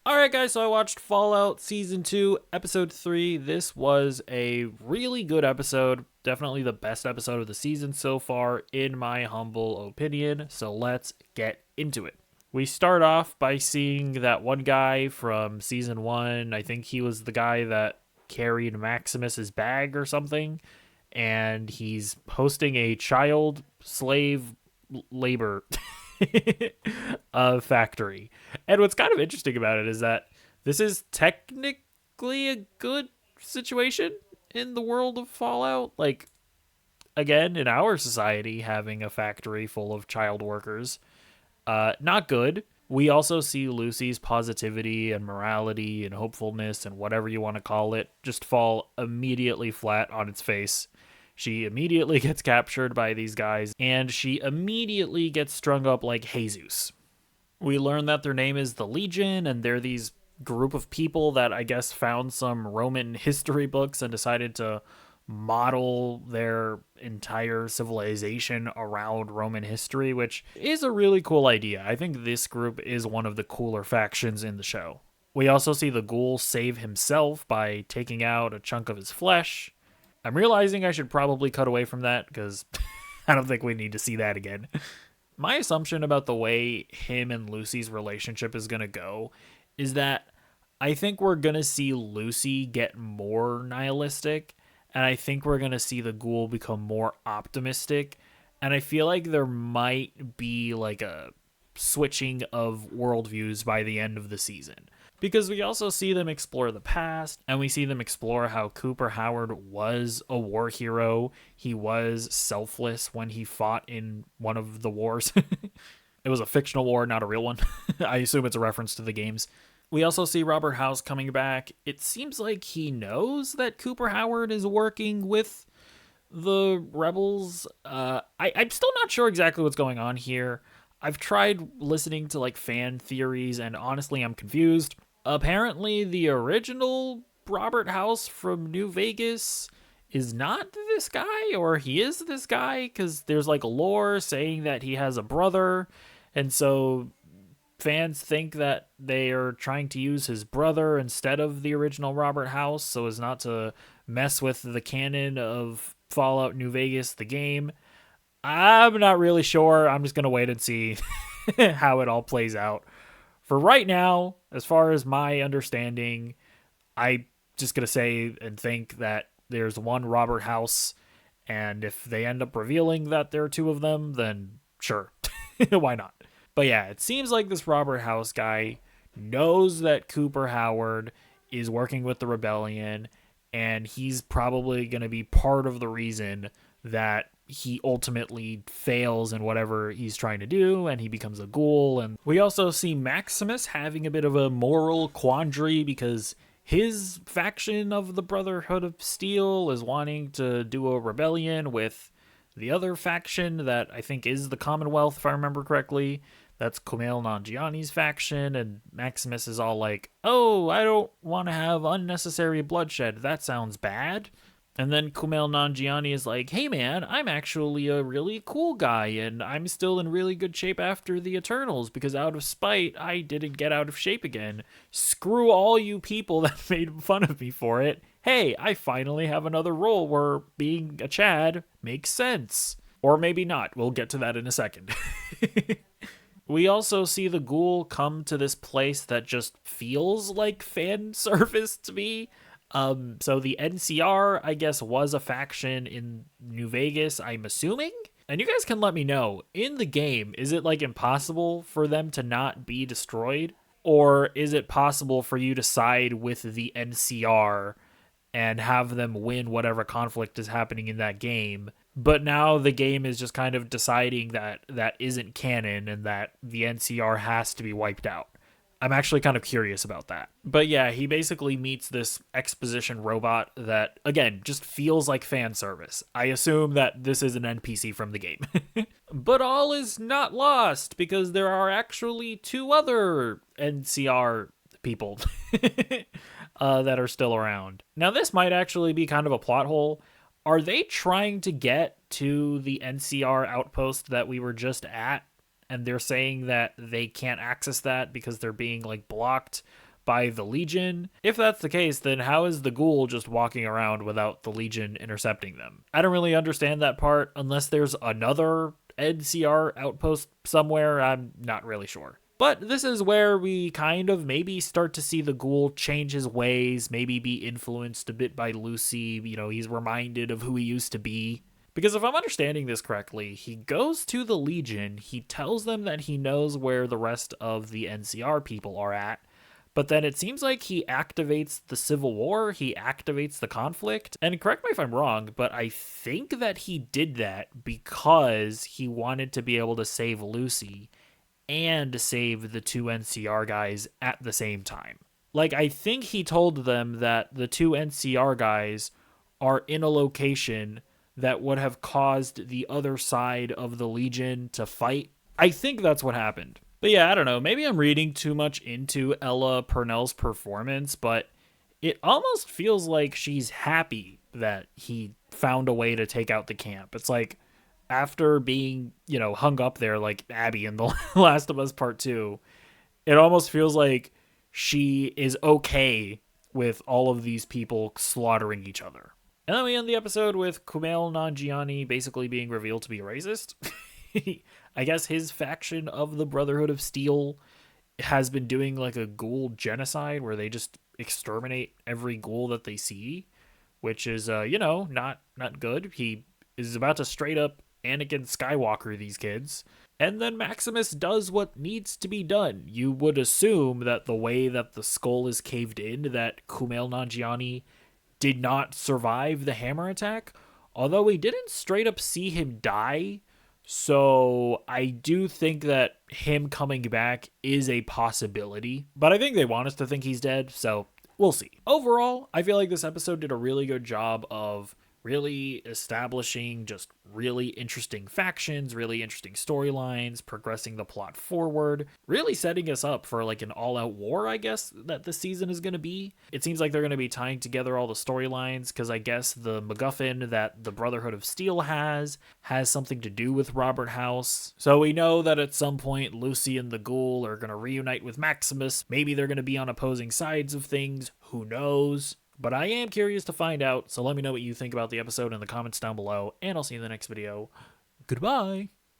Alright, guys, so I watched Fallout Season 2, Episode 3. This was a really good episode. Definitely the best episode of the season so far, in my humble opinion. So let's get into it. We start off by seeing that one guy from Season 1. I think he was the guy that carried Maximus's bag or something. And he's hosting a child slave labor factory. And what's kind of interesting about it is that this is technically a good situation in the world of Fallout. Like, again, in our society, having a factory full of child workers, not good. We also see Lucy's positivity and morality and hopefulness and whatever you want to call it just fall immediately flat on its face. She immediately gets captured by these guys, and she immediately gets strung up like Jesus. We learn that their name is the Legion, and they're these group of people that I guess found some Roman history books and decided to model their entire civilization around Roman history, which is a really cool idea. I think this group is one of the cooler factions in the show. We also see the ghoul save himself by taking out a chunk of his flesh. I'm realizing I should probably cut away from that because I don't think we need to see that again. My assumption about the way him and Lucy's relationship is going to go is that I think we're going to see Lucy get more nihilistic, and I think we're going to see the ghoul become more optimistic, and I feel like there might be like a switching of worldviews by the end of the season. Because we also see them explore the past, and we see them explore how Cooper Howard was a war hero. He was selfless when he fought in one of the wars. It was a fictional war, not a real one. I assume it's a reference to the games. We also see Robert House coming back. It seems like he knows that Cooper Howard is working with the rebels. I'm still not sure exactly what's going on here. I've tried listening to like fan theories, and honestly, I'm confused. Apparently, the original Robert House from New Vegas is not this guy, or he is this guy, because there's like lore saying that he has a brother, and so fans think that they are trying to use his brother instead of the original Robert House so as not to mess with the canon of Fallout New Vegas, the game. I'm not really sure. I'm just going to wait and see how it all plays out. For right now, as far as my understanding, I just going to say and think that there's one Robert House, and if they end up revealing that there are two of them, then sure. Why not? But yeah, it seems like this Robert House guy knows that Cooper Howard is working with the rebellion, and he's probably going to be part of the reason that he ultimately fails in whatever he's trying to do, and he becomes a ghoul. And we also see Maximus having a bit of a moral quandary because his faction of the Brotherhood of Steel is wanting to do a rebellion with the other faction that I think is the Commonwealth, if I remember correctly. That's Kumail Nanjiani's faction, and Maximus is all like, oh, I don't want to have unnecessary bloodshed. That sounds bad. And then Kumail Nanjiani is like, hey man, I'm actually a really cool guy, and I'm still in really good shape after the Eternals, because out of spite, I didn't get out of shape again. Screw all you people that made fun of me for it. Hey, I finally have another role where being a Chad makes sense. Or maybe not. We'll get to that in a second. We also see the ghoul come to this place that just feels like fan service to me. So the NCR, I guess, was a faction in New Vegas, I'm assuming. And you guys can let me know, in the game, is it like impossible for them to not be destroyed? Or is it possible for you to side with the NCR and have them win whatever conflict is happening in that game? But now the game is just kind of deciding that that isn't canon and that the NCR has to be wiped out. I'm actually kind of curious about that. But yeah, he basically meets this exposition robot that, again, just feels like fan service. I assume that this is an NPC from the game. But all is not lost, because there are actually two other NCR people that are still around. Now, this might actually be kind of a plot hole. Are they trying to get to the NCR outpost that we were just at? And they're saying that they can't access that because they're being like blocked by the Legion? If that's the case, then how is the Ghoul just walking around without the Legion intercepting them? I don't really understand that part unless there's another NCR outpost somewhere. I'm not really sure. But this is where we kind of maybe start to see the Ghoul change his ways, maybe be influenced a bit by Lucy. You know, he's reminded of who he used to be. Because if I'm understanding this correctly, he goes to the Legion, he tells them that he knows where the rest of the NCR people are at, but then it seems like he activates the Civil War, he activates the conflict, and correct me if I'm wrong, but I think that he did that because he wanted to be able to save Lucy and save the two NCR guys at the same time. Like, I think he told them that the two NCR guys are in a location that would have caused the other side of the Legion to fight. I think that's what happened. But yeah, I don't know. Maybe I'm reading too much into Ella Purnell's performance, but it almost feels like she's happy that he found a way to take out the camp. It's like after being, you know, hung up there like Abby in The Last of Us Part 2, it almost feels like she is okay with all of these people slaughtering each other. And then we end the episode with Kumail Nanjiani basically being revealed to be a racist. I guess his faction of the Brotherhood of Steel has been doing like a ghoul genocide where they just exterminate every ghoul that they see, which is, not good. He is about to straight up Anakin Skywalker these kids. And then Maximus does what needs to be done. You would assume that the way that the skull is caved in, that Kumail Nanjiani did not survive the hammer attack, although we didn't straight up see him die. So I do think that him coming back is a possibility, but I think they want us to think he's dead, so we'll see. Overall, I feel like this episode did a really good job of really establishing just really interesting factions, really interesting storylines, progressing the plot forward, really setting us up for like an all-out war, I guess, that this season is going to be. It seems like they're going to be tying together all the storylines because I guess the MacGuffin that the Brotherhood of Steel has something to do with Robert House. So we know that at some point Lucy and the Ghoul are going to reunite with Maximus. Maybe they're going to be on opposing sides of things. Who knows? But I am curious to find out, so let me know what you think about the episode in the comments down below, and I'll see you in the next video. Goodbye!